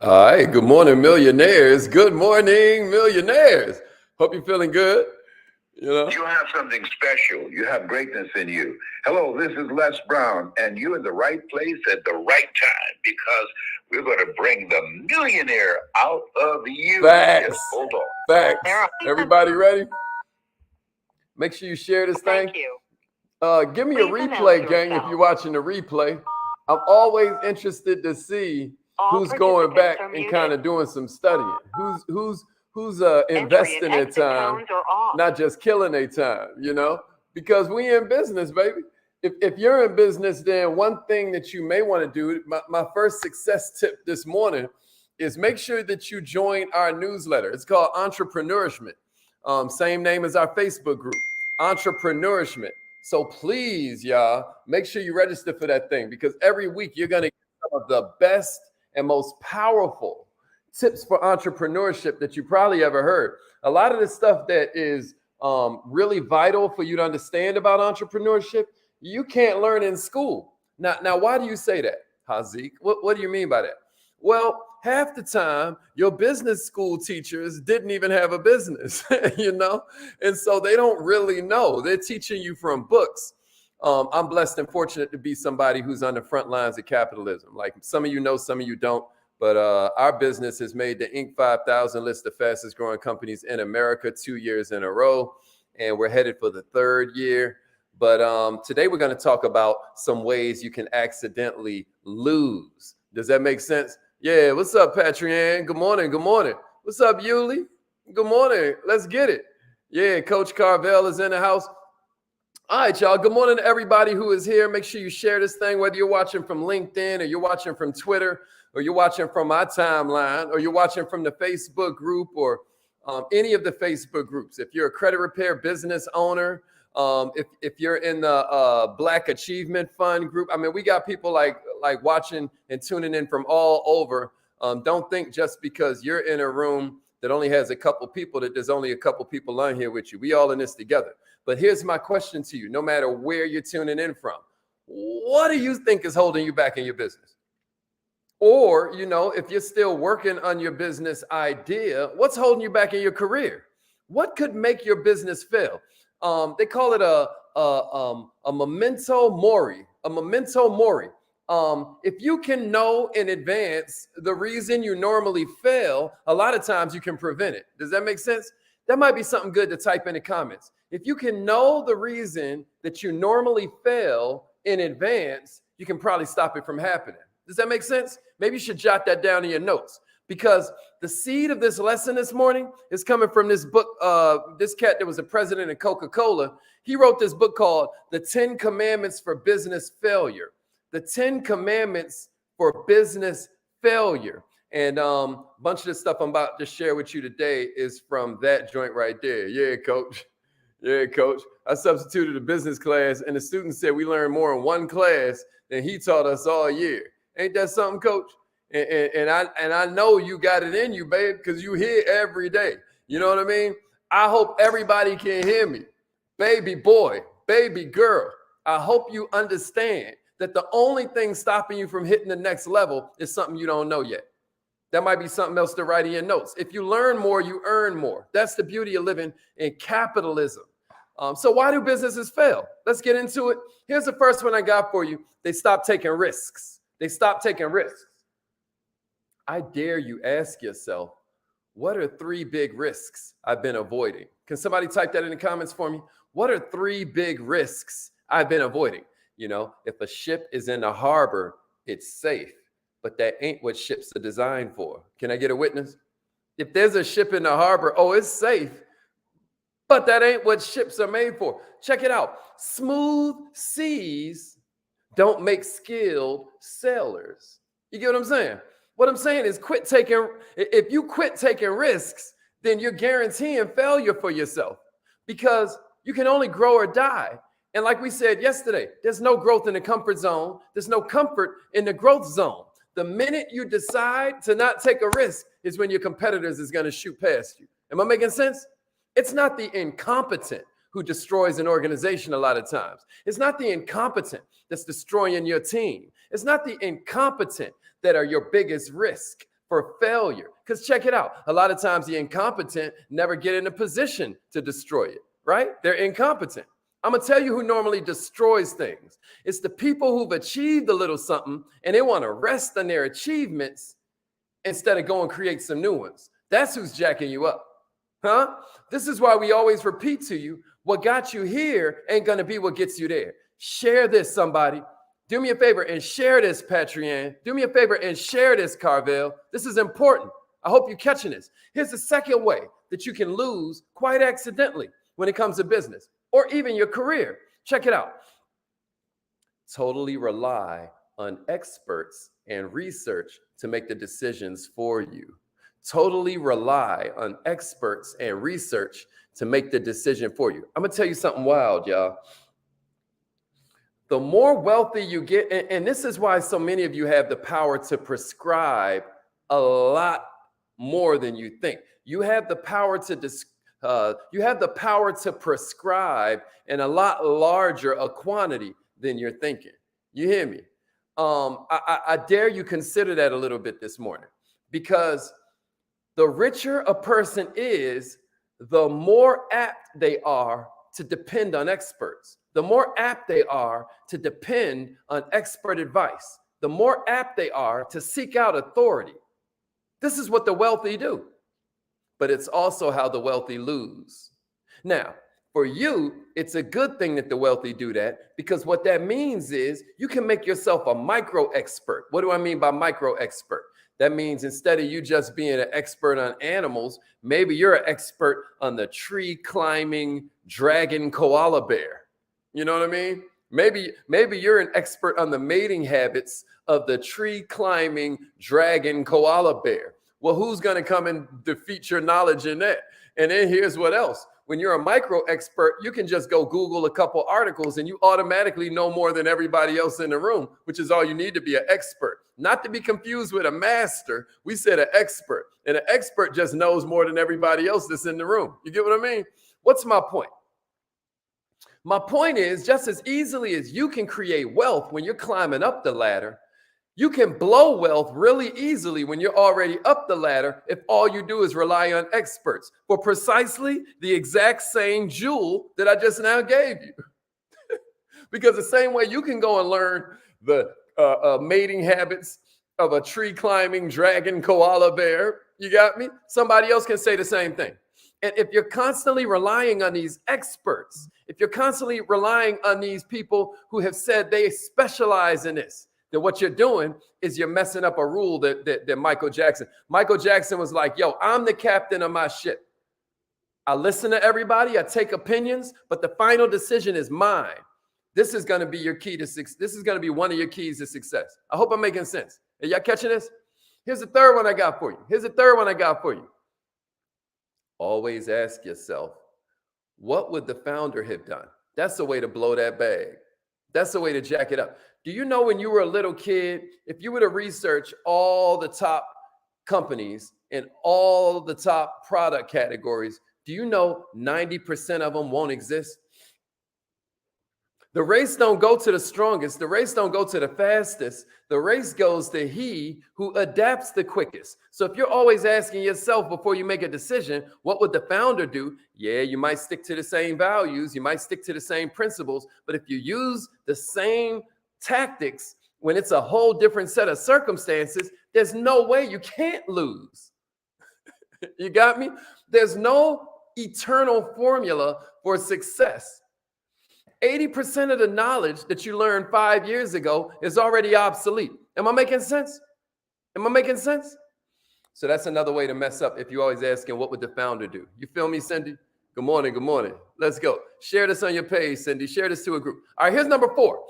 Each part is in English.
All right. Good morning, millionaires. Good morning, millionaires. Hope you're feeling good. You have something special. You have greatness in you. Hello, this is Les Brown, and you're in the right place at the right time because we're going to bring the millionaire out of you. Facts. Just hold on. Facts. Everybody ready? Make sure you share this thing. Thank you. Give me a replay, gang, if you're watching the replay. I'm always interested to see who's going back and kind of doing some studying. Who's investing their time, not just killing their time, because we in business, baby. If you're in business, then one thing that you may want to do, my first success tip this morning is make sure that you join our newsletter. It's called Entrepreneurishment. Same name as our Facebook group, Entrepreneurishment. So please, y'all, make sure you register for that thing because every week you're going to get some of the best and most powerful tips for entrepreneurship that you probably ever heard. A lot of the stuff that is really vital for you to understand about entrepreneurship, you can't learn in school. Now, why do you say that, Hazik? What do you mean by that? Well, half the time, your business school teachers didn't even have a business, and so they don't really know. They're teaching you from books. I'm blessed and fortunate to be somebody who's on the front lines of capitalism. Like some of you know, some of you don't. But our business has made the Inc. 5000 list of fastest growing companies in America 2 years in a row. And we're headed for the third year. But today we're going to talk about some ways you can accidentally lose. Does that make sense? Yeah. What's up, Patrianne? Good morning. Good morning. What's up, Yuli? Good morning. Let's get it. Yeah. Coach Carvel is in the house. All right, y'all. Good morning to everybody who is here. Make sure you share this thing, whether you're watching from LinkedIn or you're watching from Twitter or you're watching from my timeline or you're watching from the Facebook group or any of the Facebook groups. If you're a credit repair business owner, if you're in the Black Achievement Fund group, I mean, we got people like watching and tuning in from all over. Don't think just because you're in a room that only has a couple people that there's only a couple people on here with you. We all in this together. But here's my question to you, no matter where you're tuning in from. What do you think is holding you back in your business? Or, if you're still working on your business idea, what's holding you back in your career? What could make your business fail? They call it a memento mori, a memento mori. If you can know in advance the reason you normally fail, a lot of times you can prevent it. Does that make sense? That might be something good to type in the comments. If you can know the reason that you normally fail in advance, you can probably stop it from happening. Does that make sense? Maybe you should jot that down in your notes because the seed of this lesson this morning is coming from this book. This cat that was the president of Coca-Cola, he wrote this book called The 10 Commandments for Business Failure. The 10 Commandments for Business Failure. And a bunch of the stuff I'm about to share with you today is from that joint right there. Yeah, coach. Yeah, coach. I substituted a business class, and the students said we learned more in one class than he taught us all year. Ain't that something, coach? And I know you got it in you, babe, because you hear every day. You know what I mean? I hope everybody can hear me. Baby boy, baby girl, I hope you understand that the only thing stopping you from hitting the next level is something you don't know yet. That might be something else to write in your notes. If you learn more, you earn more. That's the beauty of living in capitalism. So why do businesses fail? Let's get into it. Here's the first one I got for you. They stop taking risks. They stop taking risks. I dare you ask yourself, what are 3 big risks I've been avoiding? Can somebody type that in the comments for me? What are 3 big risks I've been avoiding? If a ship is in the harbor, it's safe. But that ain't what ships are designed for. Can I get a witness? If there's a ship in the harbor, it's safe, but that ain't what ships are made for. Check it out. Smooth seas don't make skilled sailors. You get what I'm saying? What I'm saying is if you quit taking risks, then you're guaranteeing failure for yourself because you can only grow or die. And like we said yesterday, there's no growth in the comfort zone. There's no comfort in the growth zone. The minute you decide to not take a risk is when your competitors is going to shoot past you. Am I making sense? It's not the incompetent who destroys an organization a lot of times. It's not the incompetent that's destroying your team. It's not the incompetent that are your biggest risk for failure. Because check it out. A lot of times the incompetent never get in a position to destroy it, right? They're incompetent. I'm going to tell you who normally destroys things. It's the people who've achieved a little something and they want to rest on their achievements instead of go and create some new ones. That's who's jacking you up. Huh? This is why we always repeat to you, what got you here ain't going to be what gets you there. Share this, somebody. Do me a favor and share this, Patrian. Do me a favor and share this, Carvel. This is important. I hope you're catching this. Here's the second way that you can lose quite accidentally when it comes to business or even your career. Check it out. Totally rely on experts and research to make the decisions for you. Totally rely on experts and research to make the decision for you. I'm going to tell you something wild, y'all. The more wealthy you get, and this is why so many of you have the power to prescribe a lot more than you think. You have the power to prescribe in a lot larger a quantity than you're thinking. You hear me? I dare you consider that a little bit this morning, because the richer a person is, the more apt they are to depend on experts. The more apt they are to depend on expert advice. The more apt they are to seek out authority. This is what the wealthy do. But it's also how the wealthy lose. Now, for you, it's a good thing that the wealthy do that, because what that means is you can make yourself a micro expert. What do I mean by micro expert? That means instead of you just being an expert on animals, maybe you're an expert on the tree climbing dragon koala bear. You know what I mean? Maybe you're an expert on the mating habits of the tree climbing dragon koala bear. Well, who's going to come and defeat your knowledge in that? And then here's what else. When you're a micro expert, you can just go Google a couple articles and you automatically know more than everybody else in the room, which is all you need to be an expert. Not to be confused with a master. We said an expert. And an expert just knows more than everybody else that's in the room. You get what I mean? What's my point? My point is, just as easily as you can create wealth when you're climbing up the ladder, you can blow wealth really easily when you're already up the ladder if all you do is rely on experts for precisely the exact same jewel that I just now gave you. Because the same way you can go and learn the mating habits of a tree climbing dragon koala bear, you got me? Somebody else can say the same thing. And if you're constantly relying on these experts, if you're constantly relying on these people who have said they specialize in this, then what you're doing is you're messing up a rule that Michael Jackson was like, yo, I'm the captain of my ship. I listen to everybody, I take opinions, but the final decision is mine. This is going to be your key to success. This is going to be one of your keys to success. I hope I'm making sense. Are y'all catching this? Here's the third one I got for you. Always ask yourself, what would the founder have done? That's the way to blow that bag. That's the way to jack it up. Do you know when you were a little kid, if you were to research all the top companies and all the top product categories, do you know 90% of them won't exist? The race don't go to the strongest. The race don't go to the fastest. The race goes to he who adapts the quickest. So if you're always asking yourself before you make a decision, what would the founder do? Yeah, you might stick to the same values. You might stick to the same principles. But if you use the same tactics when it's a whole different set of circumstances, there's no way you can't lose. You got me? There's no eternal formula for success. 80% of the knowledge that you learned 5 years ago is already obsolete. Am I making sense? So that's another way to mess up if you're always asking, what would the founder do? You feel me, Cindy? Good morning. Let's go. Share this on your page, Cindy. Share this to a group. All right, here's number 4.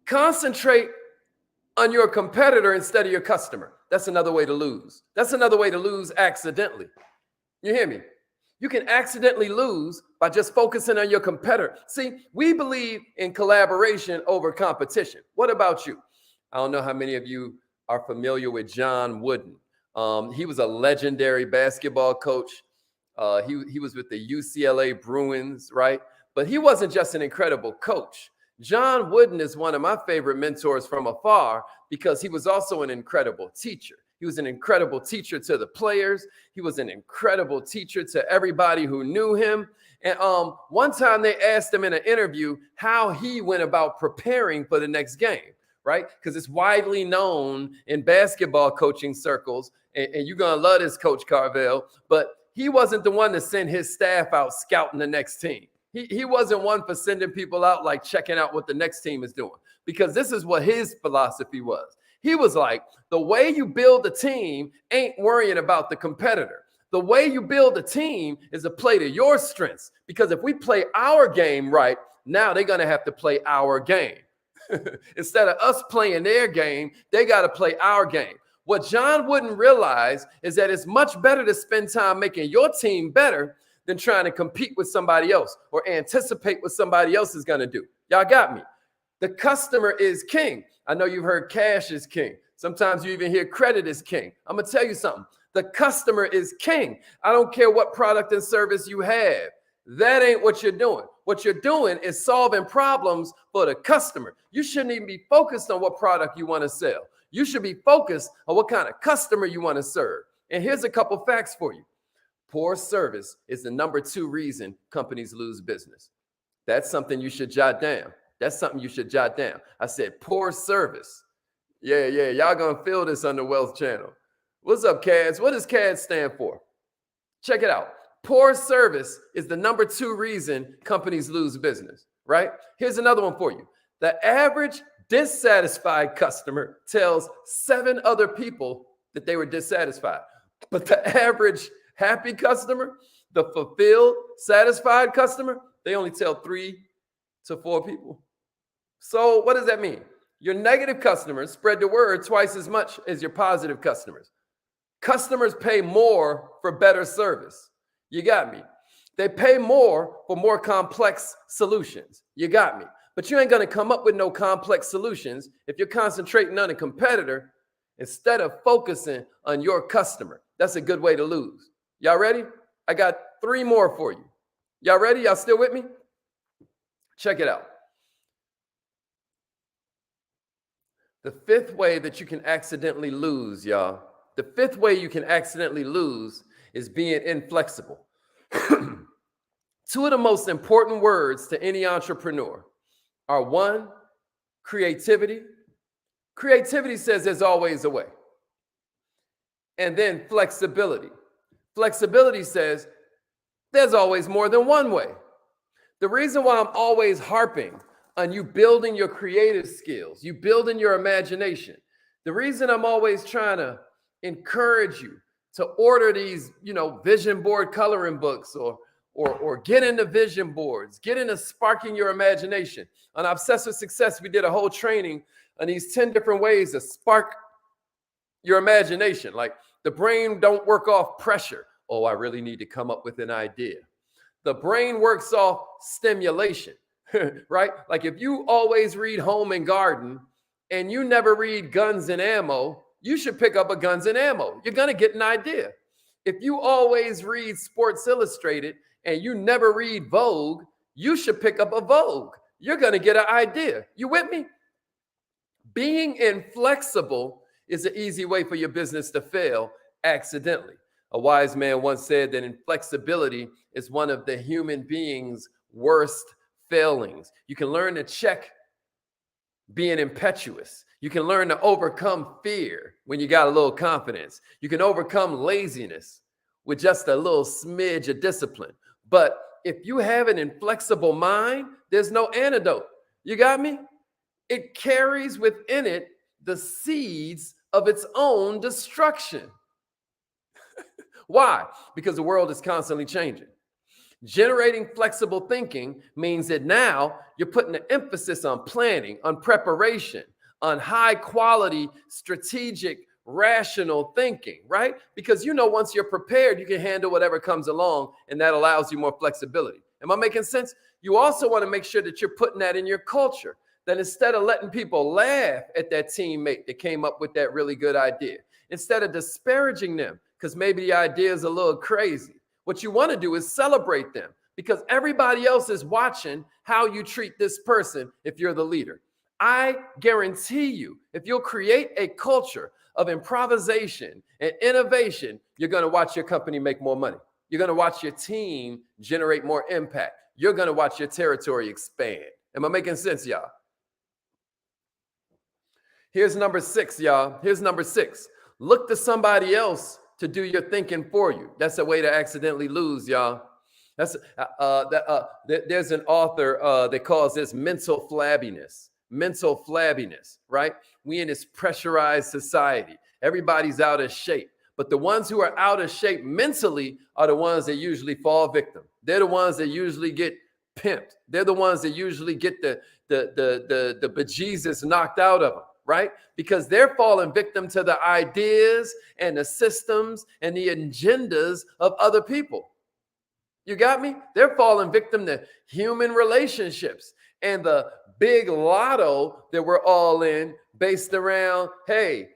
Concentrate on your competitor instead of your customer. That's another way to lose. That's another way to lose accidentally. You hear me? You can accidentally lose by just focusing on your competitor. See, we believe in collaboration over competition. What about you? I don't know how many of you are familiar with John Wooden. He was a legendary basketball coach. He was with the UCLA Bruins, right? But he wasn't just an incredible coach. John Wooden is one of my favorite mentors from afar because he was also an incredible teacher. He was an incredible teacher to the players. He was an incredible teacher to everybody who knew him. And one time they asked him in an interview how he went about preparing for the next game, right? Because it's widely known in basketball coaching circles, and you're going to love this, Coach Carvel, but he wasn't the one to send his staff out scouting the next team. He wasn't one for sending people out like checking out what the next team is doing, because this is what his philosophy was. He was like, the way you build a team ain't worrying about the competitor. The way you build a team is to play to your strengths, because if we play our game right, now they're going to have to play our game. Instead of us playing their game, they got to play our game. What John wouldn't realize is that it's much better to spend time making your team better than trying to compete with somebody else or anticipate what somebody else is going to do. Y'all got me? The customer is king. I know you've heard cash is king. Sometimes you even hear credit is king. I'm going to tell you something. The customer is king. I don't care what product and service you have. That ain't what you're doing. What you're doing is solving problems for the customer. You shouldn't even be focused on what product you want to sell. You should be focused on what kind of customer you want to serve. And here's a couple facts for you. Poor service is the #2 reason companies lose business. That's something you should jot down. That's something you should jot down. I said poor service. Yeah. Y'all gonna feel this on the Wealth Channel. What's up, CADS? What does CADS stand for? Check it out. Poor service is the #2 reason companies lose business, right? Here's another one for you. The average dissatisfied customer tells 7 other people that they were dissatisfied. But the average happy customer, the fulfilled, satisfied customer, they only tell 3 to 4 people. So what does that mean? Your negative customers spread the word twice as much as your positive customers. Customers pay more for better service. You got me. They pay more for more complex solutions. You got me. But you ain't going to come up with no complex solutions if you're concentrating on a competitor instead of focusing on your customer. That's a good way to lose. Y'all ready? I got 3 more for you. Y'all ready? Y'all still with me? Check it out. The 5th way that you can accidentally lose, y'all. The 5th way you can accidentally lose is being inflexible. 2 of the most important words to any entrepreneur are 1, creativity. Creativity says there's always a way. And then flexibility. Flexibility says there's always more than one way. The reason why I'm always harping on you building your creative skills, you building your imagination, the reason I'm always trying to encourage you to order these, vision board coloring books or get into vision boards, get into sparking your imagination. On Obsessed with Success, we did a whole training on these 10 different ways to spark your imagination. Like the brain don't work off pressure. Oh, I really need to come up with an idea. The brain works off stimulation, right? Like if you always read Home and Garden and you never read Guns and Ammo, you should pick up a Guns and Ammo. You're going to get an idea. If you always read Sports Illustrated and you never read Vogue, you should pick up a Vogue. You're going to get an idea. You with me? Being inflexible is an easy way for your business to fail accidentally. A wise man once said that inflexibility is one of the human being's worst failings. You can learn to check being impetuous. You can learn to overcome fear when you got a little confidence. You can overcome laziness with just a little smidge of discipline. But if you have an inflexible mind, there's no antidote. You got me? It carries within it the seeds of its own destruction. Why? Because the world is constantly changing. Generating flexible thinking means that now you're putting an emphasis on planning, on preparation, on high quality, strategic, rational thinking, right? Because once you're prepared, you can handle whatever comes along, and that allows you more flexibility. Am I making sense? You also want to make sure that you're putting that in your culture, that instead of letting people laugh at that teammate that came up with that really good idea, instead of disparaging them, because maybe the idea is a little crazy, what you want to do is celebrate them. because everybody else is watching how you treat this person if you're the leader. I guarantee you, if you'll create a culture of improvisation and innovation, you're going to watch your company make more money. You're going to watch your team generate more impact. You're going to watch your territory expand. Am I making sense, y'all? Here's number 6, y'all. Here's number 6. Look to somebody else to do your thinking for you. That's a way to accidentally lose, y'all. There's an author that calls this mental flabbiness. Mental flabbiness, right? We in this pressurized society. Everybody's out of shape. But the ones who are out of shape mentally are the ones that usually fall victim. They're the ones that usually get pimped. They're the ones that usually get the bejesus knocked out of them, right? Because they're falling victim to the ideas and the systems and the agendas of other people. You got me? They're falling victim to human relationships and the big lotto that we're all in based around, hey,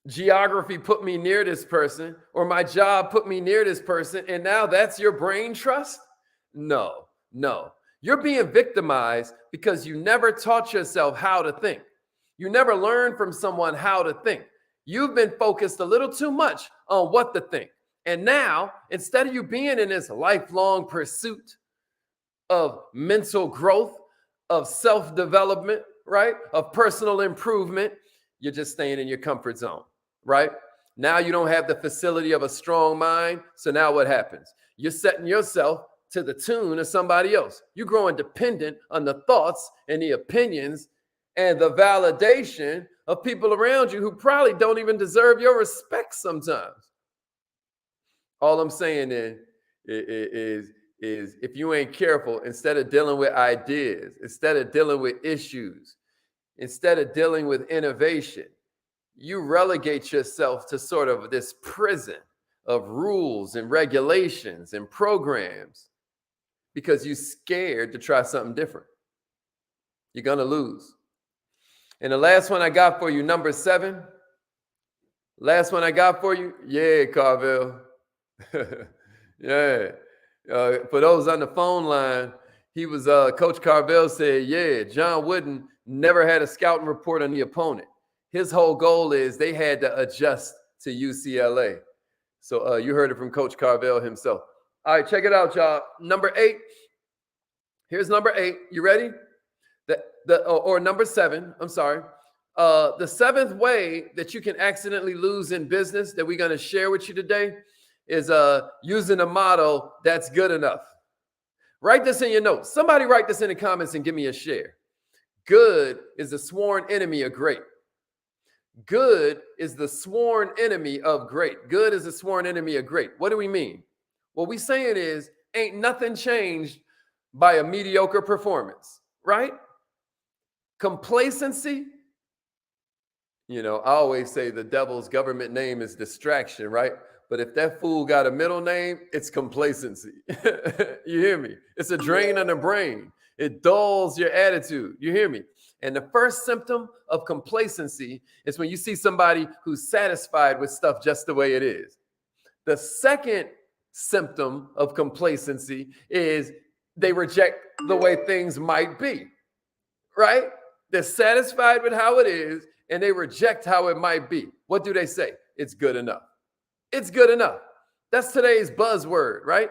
geography put me near this person, or my job put me near this person, and now that's your brain trust? No. You're being victimized because you never taught yourself how to think. You never learned from someone how to think. You've been focused a little too much on what to think. And now, instead of you being in this lifelong pursuit of mental growth, of self-development, right? Of personal improvement, you're just staying in your comfort zone, right? Now you don't have the facility of a strong mind. So now what happens? You're setting yourself to the tune of somebody else. You're growing dependent on the thoughts and the opinions and the validation of people around you who probably don't even deserve your respect sometimes. All I'm saying is if you ain't careful, instead of dealing with ideas, instead of dealing with issues, instead of dealing with innovation, you relegate yourself to sort of this prison of rules and regulations and programs because you're scared to try something different. You're going to lose. And the last one I got for you, number 7. Last one I got for you. Yeah, Carvel. Yeah. For those on the phone line, he was Coach Carvel said, yeah, John Wooden never had a scouting report on the opponent. His whole goal is they had to adjust to UCLA. So you heard it from Coach Carvel himself. All right, check it out, y'all. Number 8. Here's number 8. You ready? Or number 7. I'm sorry. The 7th way that you can accidentally lose in business that we're going to share with you today is using a motto that's good enough. Write this in your notes. Somebody write this in the comments and give me a share. Good is the sworn enemy of great. Good is the sworn enemy of great. Good is the sworn enemy of great. What do we mean? What we saying is ain't nothing changed by a mediocre performance, right? Complacency. I always say the devil's government name is distraction, right? But if that fool got a middle name, it's complacency. You hear me? It's a drain on the brain. It dulls your attitude. You hear me? And the first symptom of complacency is when you see somebody who's satisfied with stuff just the way it is. The second symptom of complacency is they reject the way things might be, right? They're satisfied with how it is and they reject how it might be. What do they say? It's good enough. It's good enough. That's today's buzzword, right?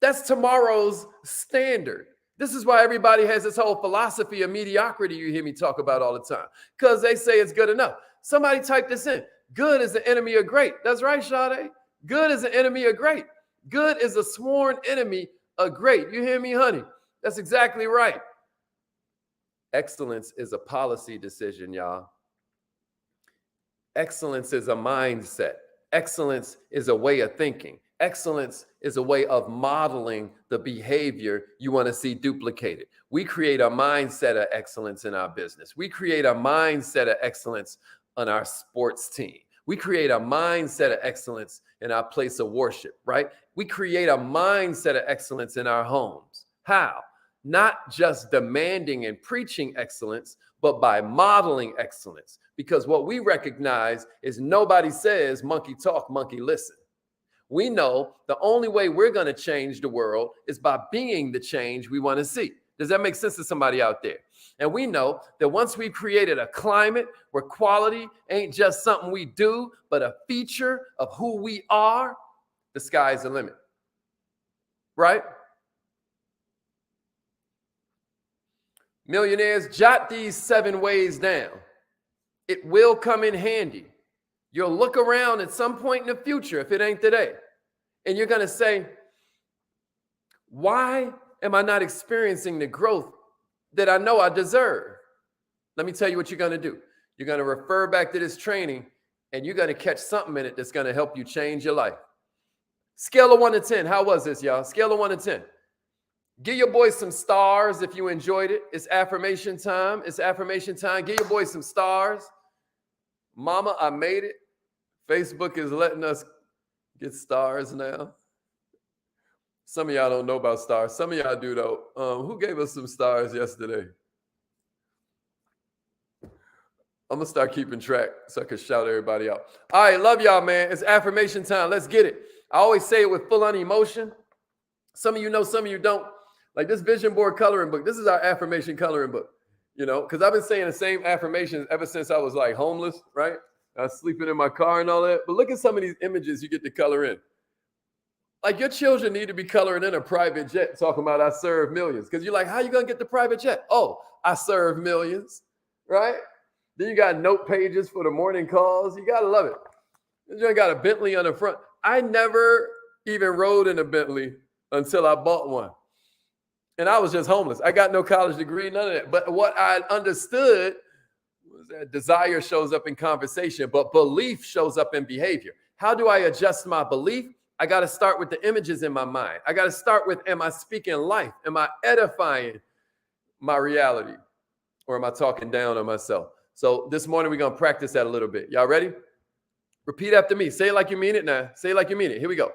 That's tomorrow's standard. This is why everybody has this whole philosophy of mediocrity you hear me talk about all the time, because they say it's good enough. Somebody type this in. Good is the enemy of great. That's right, Sade. Good is the enemy of great. Good is a sworn enemy of great. You hear me, honey? That's exactly right. Excellence is a policy decision, y'all. Excellence is a mindset. Excellence is a way of thinking. Excellence is a way of modeling the behavior you want to see duplicated. We create a mindset of excellence in our business. We create a mindset of excellence on our sports team. We create a mindset of excellence in our place of worship, right? We create a mindset of excellence in our homes. How? Not just demanding and preaching excellence, but by modeling excellence. Because what we recognize is nobody says monkey talk, monkey listen. We know the only way we're going to change the world is by being the change we want to see. Does that make sense to somebody out there? And we know that once we've created a climate where quality ain't just something we do, but a feature of who we are, the sky's the limit. Right? Millionaires, jot these 7 ways down. It will come in handy. You'll look around at some point in the future, if it ain't today, and you're going to say, why am I not experiencing the growth that I know I deserve? Let me tell you what you're going to do. You're going to refer back to this training, and you're going to catch something in it that's going to help you change your life. Scale of 1 to 10. How was this, y'all? Scale of 1 to 10. Give your boys some stars if you enjoyed it. It's affirmation time. It's affirmation time. Give your boys some stars. Mama, I made it. Facebook is letting us get stars now. Some of y'all don't know about stars. Some of y'all do, though. Who gave us some stars yesterday? I'm going to start keeping track so I can shout everybody out. All right, love y'all, man. It's affirmation time. Let's get it. I always say it with full on emotion. Some of you know, some of you don't. Like this vision board coloring book. This is our affirmation coloring book, you know, because I've been saying the same affirmations ever since I was like homeless, right? I was sleeping in my car and all that. But look at some of these images you get to color in. Like your children need to be coloring in a private jet talking about I serve millions. Because you're like, how you going to get the private jet? Oh, I serve millions, right? Then you got note pages for the morning calls. You got to love it. You got a Bentley on the front. I never even rode in a Bentley until I bought one. And I was just homeless. I got no college degree, none of that. But what I understood was that desire shows up in conversation, but belief shows up in behavior. How do I adjust my belief? I got to start with the images in my mind. I got to start with, am I speaking life? Am I edifying my reality? Or am I talking down on myself? So this morning, we're going to practice that a little bit. Y'all ready? Repeat after me. Say it like you mean it now. Say it like you mean it. Here we go.